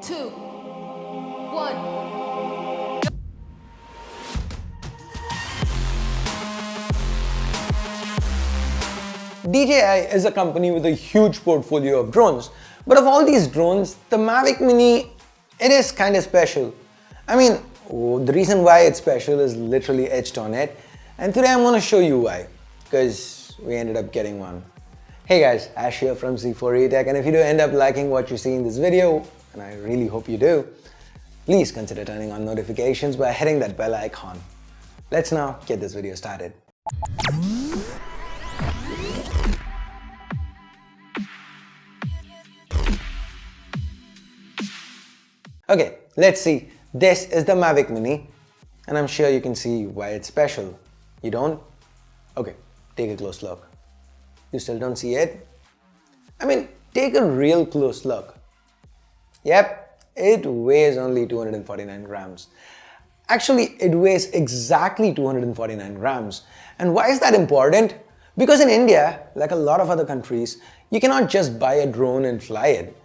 2, 1. DJI is a company with a huge portfolio of drones, but of all these drones, the Mavic Mini, it is kind of special. I mean, the reason why it's special is literally etched on it, and today I'm going to show you why, because we ended up getting one. Hey guys, Ash here from C4E Tech, and if you do end up liking what you see in this video, and I really hope you do, please consider turning on notifications by hitting that bell icon. Let's now get this video started. Okay, let's see. This is the Mavic Mini, and I'm sure you can see why it's special. You don't? Okay, take a close look. You still don't see it? I mean, take a real close look. Yep, it weighs only 249 grams. Actually, it weighs exactly 249 grams. And why is that important? Because in India, like a lot of other countries, you cannot just buy a drone and fly it.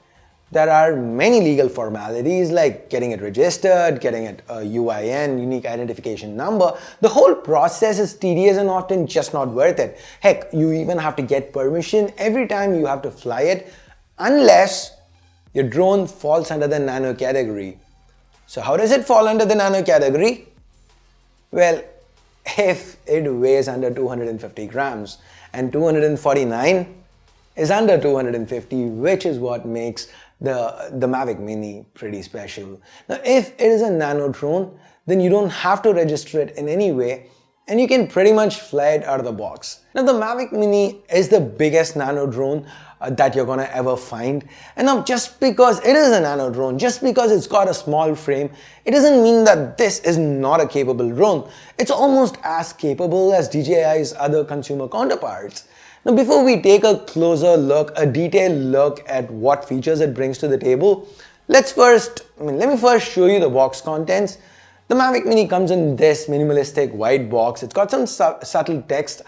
There are many legal formalities like getting it registered, getting it a UIN, unique identification number. The whole process is tedious and often just not worth it. Heck, you even have to get permission every time you have to fly it, unless your drone falls under the Nano category. So how does it fall under the Nano category? Well, if it weighs under 250 grams and 249 is under 250, which is what makes the Mavic Mini pretty special. Now, if it is a nano drone, then you don't have to register it in any way, and you can pretty much fly it out of the box. Now, the Mavic Mini is the biggest nano drone that you're gonna ever find. And now, just because it is a nano drone, just because it's got a small frame, it doesn't mean that this is not a capable drone. It's almost as capable as DJI's other consumer counterparts. Now, before we take a closer look, a detailed look at what features it brings to the table, let me first show you the box contents. The Mavic Mini comes in this minimalistic white box. It's got some subtle text.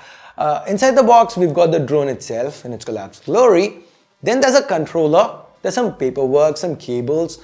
Inside the box, we've got the drone itself in its collapsed glory. Then there's a controller. There's some paperwork, some cables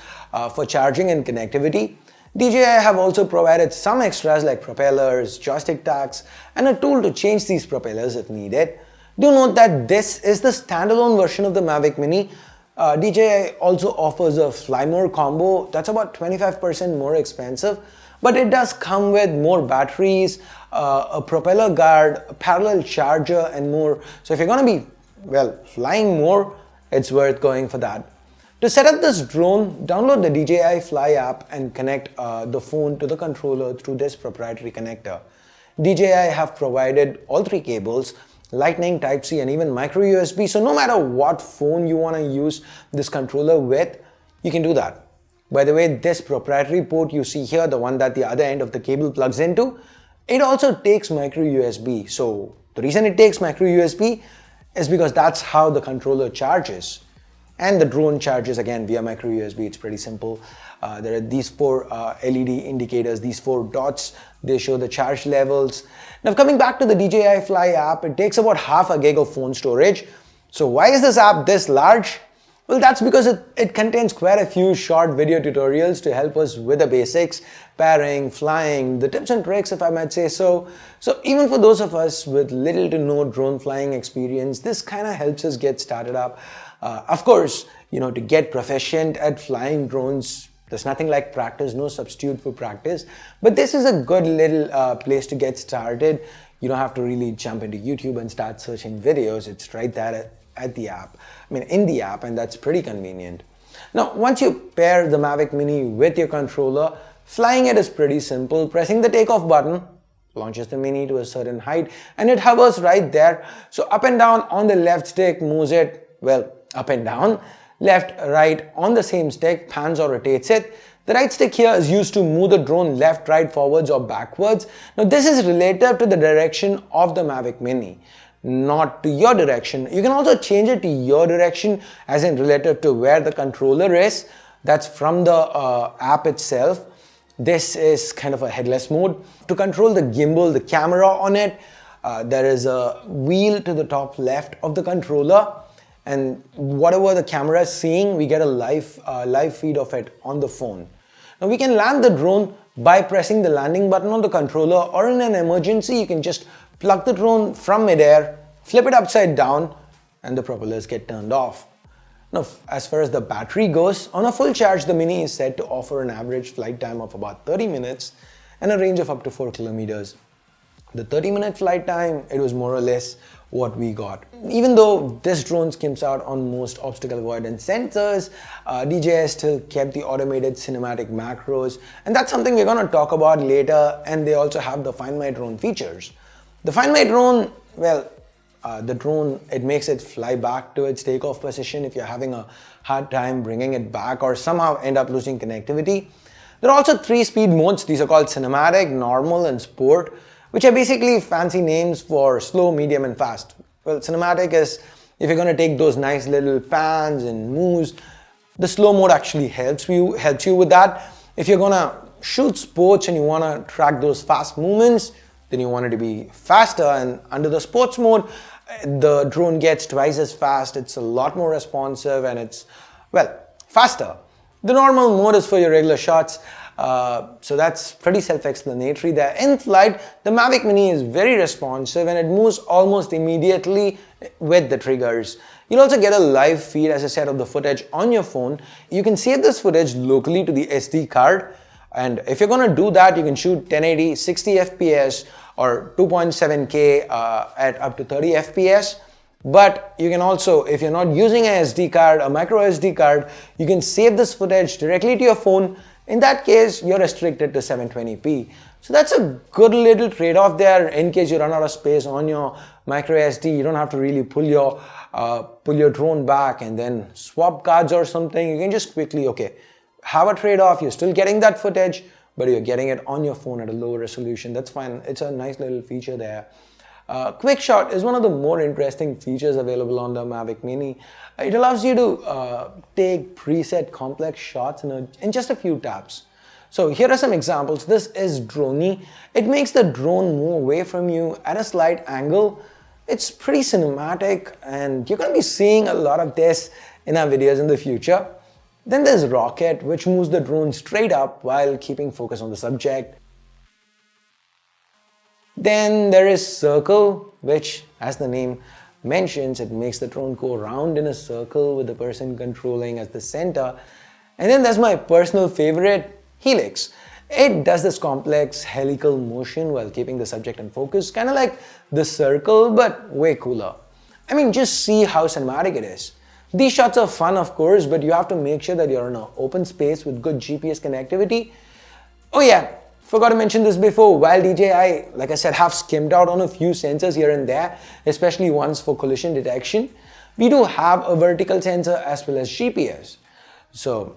for charging and connectivity. DJI have also provided some extras like propellers, joystick tacks, and a tool to change these propellers if needed. Do note that this is the standalone version of the Mavic Mini. DJI also offers a Fly More combo that's about 25% more expensive, but it does come with more batteries, a propeller guard, a parallel charger, and more. So if you're going to be, flying more, it's worth going for that. To set up this drone, download the DJI Fly app and connect the phone to the controller through this proprietary connector. DJI have provided all three cables, Lightning, Type-C, and even micro USB. So no matter what phone you want to use this controller with, you can do that. By the way, this proprietary port you see here, the one that the other end of the cable plugs into, it also takes micro USB. So the reason it takes micro USB is because that's how the controller charges. And the drone charges again via micro USB. It's pretty simple. There are these four LED indicators, these four dots. They show the charge levels. Now, coming back to the DJI Fly app, it takes about half a gig of phone storage. So why is this app this large? Well, that's because it contains quite a few short video tutorials to help us with the basics, pairing, flying, the tips and tricks, if I might say so. So even for those of us with little to no drone flying experience, this kind of helps us get started up. Of course, to get proficient at flying drones, there's nothing like practice, no substitute for practice. But this is a good little place to get started. You don't have to really jump into YouTube and start searching videos. It's right there at the app. In the app, and that's pretty convenient. Now, once you pair the Mavic Mini with your controller, flying it is pretty simple. Pressing the takeoff button launches the Mini to a certain height, and it hovers right there. So up and down on the left stick moves it, up and down. Left, right on the same stick pans or rotates it. The right stick here is used to move the drone left, right, forwards, or backwards. Now, this is relative to the direction of the Mavic Mini, not to your direction. You can also change it to your direction, as in relative to where the controller is. That's from the app itself. This is kind of a headless mode. To control the gimbal, the camera on it, there is a wheel to the top left of the controller. and whatever the camera is seeing, we get a live feed of it on the phone. Now we can land the drone by pressing the landing button on the controller, or in an emergency you can just plug the drone from midair, flip it upside down, and the propellers get turned off. Now, as far as the battery goes, on a full charge, the Mini is said to offer an average flight time of about 30 minutes and a range of up to 4 kilometers. The 30-minute flight time, it was more or less what we got. Even though this drone skims out on most obstacle avoidance sensors, DJI still kept the automated cinematic macros, and that's something we're going to talk about later. And they also have the Find My Drone features. The Find My Drone, well, the drone, it makes it fly back to its takeoff position if you're having a hard time bringing it back or somehow end up losing connectivity. There are also 3 speed modes. These are called cinematic, normal, and sport, which are basically fancy names for slow, medium, and fast. Well, cinematic is if you're going to take those nice little pans and moves, the slow mode actually helps you with that. If you're going to shoot sports and you want to track those fast movements, then you want it to be faster, and under the sports mode, the drone gets twice as fast. It's a lot more responsive and it's, well, faster. The normal mode is for your regular shots, so that's pretty self-explanatory there. In flight, the Mavic Mini is very responsive and it moves almost immediately with the triggers. You'll also get a live feed, as I said, of the footage on your phone. You can save this footage locally to the SD card. And if you're going to do that, you can shoot 1080, 60 FPS or 2.7K at up to 30 FPS. But you can also, if you're not using an SD card, a micro SD card, you can save this footage directly to your phone. In that case, you're restricted to 720p. So that's a good little trade-off there. In case you run out of space on your micro SD, you don't have to really pull your drone back and then swap cards or something. You can just quickly, have a trade-off. You're still getting that footage, but you're getting it on your phone at a lower resolution. That's fine. It's a nice little feature there. Quick Shot is one of the more interesting features available on the Mavic Mini. It allows you to take preset complex shots in just a few taps. So here are some examples. This is Droney. It makes the drone move away from you at a slight angle. It's pretty cinematic, and you're going to be seeing a lot of this in our videos in the future. Then there's Rocket, which moves the drone straight up while keeping focus on the subject. Then there is Circle, which, as the name mentions, it makes the drone go around in a circle with the person controlling as the center. And then there's my personal favorite, Helix. It does this complex helical motion while keeping the subject in focus, kind of like the Circle, but way cooler. I mean, just see how cinematic it is. These shots are fun, of course, but you have to make sure that you're in an open space with good GPS connectivity. Oh yeah, forgot to mention this before. While DJI, like I said, have skimmed out on a few sensors here and there, especially ones for collision detection, we do have a vertical sensor as well as GPS. So,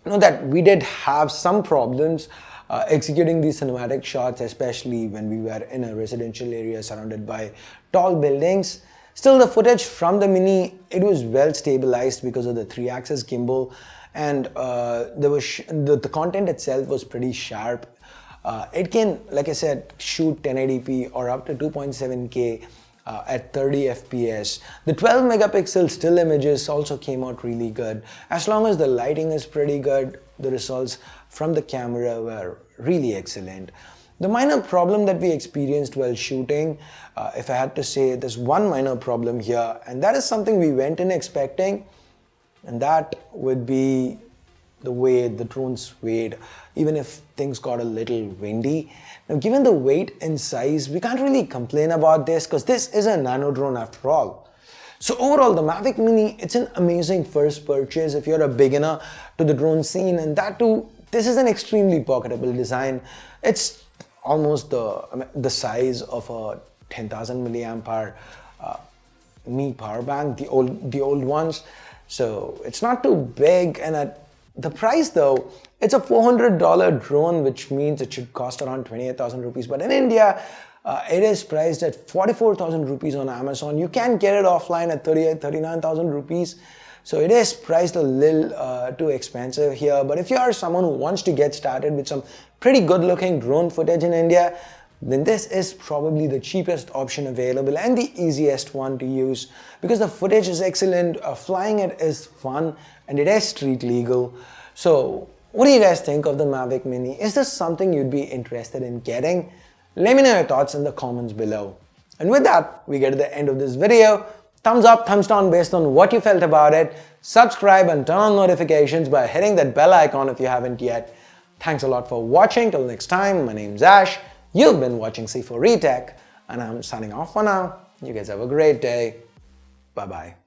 you know that we did have some problems executing these cinematic shots, especially when we were in a residential area surrounded by tall buildings. Still, the footage from the Mini, it was well stabilized because of the 3-axis gimbal, and the content itself was pretty sharp. It can, like I said, shoot 1080p or up to 2.7K at 30 FPS. The 12 megapixel still images also came out really good. As long as the lighting is pretty good, the results from the camera were really excellent. The minor problem that we experienced while shooting, if I had to say, there's one minor problem here, and that is something we went in expecting, and that would be the way the drone swayed, even if things got a little windy. Now, given the weight and size, we can't really complain about this because this is a nano drone after all. So overall, the Mavic Mini, it's an amazing first purchase if you're a beginner to the drone scene, and that too, this is an extremely pocketable design. It's almost the size of a 10,000 milliamp hour Mi power bank, the old ones. So it's not too big, and at the price though, it's a $400 drone, which means it should cost around 28,000 rupees. But in India, it is priced at 44,000 rupees on Amazon. You can get it offline at 39,000 rupees. So it is priced a little too expensive here. But if you are someone who wants to get started with some pretty good looking drone footage in India, then this is probably the cheapest option available and the easiest one to use because the footage is excellent, flying it is fun, and it is street legal. So what do you guys think of the Mavic Mini? Is this something you'd be interested in getting? Let me know your thoughts in the comments below. And with that, we get to the end of this video. Thumbs up, thumbs down based on what you felt about it. Subscribe and turn on notifications by hitting that bell icon if you haven't yet. Thanks a lot for watching. Till next time, my name's Ash. You've been watching C4E Tech, and I'm signing off for now. You guys have a great day. Bye-bye.